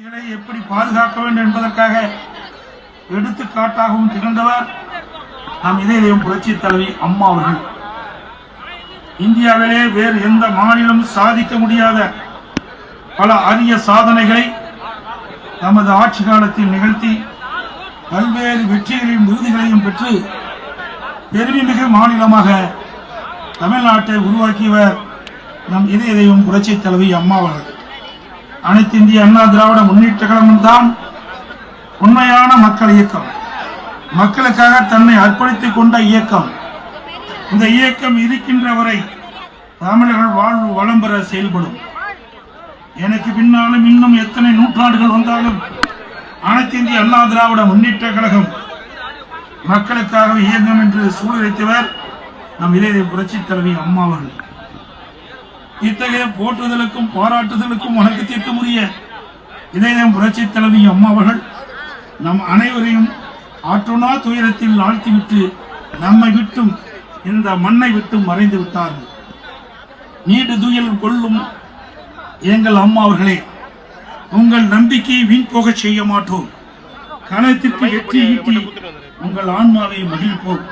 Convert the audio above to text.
குழந்தைகளை எப்படி பாதுகாக்க வேண்டும் என்பதற்காக எடுத்துக்காட்டாகவும் திகழ்ந்தவர் நம் இதயம் புரட்சி தலைவி அம்மா அவர்கள். இந்தியாவிலே வேறு எந்த மாநிலம் சாதிக்க முடியாத பல அரிய சாதனைகளை நமது ஆட்சி காலத்தில் நிகழ்த்தி பல்வேறு வெற்றிகளின் விருதுகளையும் பெற்று பெருமைமிகு மாநிலமாக தமிழ்நாட்டை உருவாக்கியவர் நம் இதயம் புரட்சி தலைவி அம்மா அவர்கள். அனைத்து இந்திய அண்ணா திராவிட முன்னேற்ற கழகம் தான் உண்மையான மக்கள் இயக்கம், மக்களுக்காக தன்னை அர்ப்பணித்துக் கொண்ட இயக்கம். இந்த இயக்கம் இருக்கின்ற வரை தமிழர்கள் வாழ்வு வளம் பெற செயல்படும். எனக்கு பின்னாலும் இன்னும் எத்தனை நூற்றாண்டுகள் வந்தாலும் அனைத்து இந்திய அண்ணா திராவிட முன்னேற்ற கழகம் மக்களுக்காக இயங்கும் என்று சூழலைத்தவர் நம் இதயம் புரட்சி தலைவி அம்மா அவர்கள். இத்தகைய போற்றுதலுக்கும் பாராட்டுதலுக்கும் வணக்கத்திற்கும் உரிய இதயம் புரட்சி தலைவி அம்மா அவர்கள் நம் அனைவரையும் ஆற்றுணா துயரத்தில் ஆழ்த்திவிட்டு நம்மை விட்டும் இந்த மண்ணை விட்டும் மறைந்து விட்டார்கள். நீடு துயில் கொள்ளும் எங்கள் அம்மா அவர்களே, உங்கள் நம்பிக்கையை வீண் போக செய்ய மாட்டோம். கணத்திற்கு வெற்றி ஈட்டி உங்கள் ஆன்மாவை மகிழ்ப்போம்.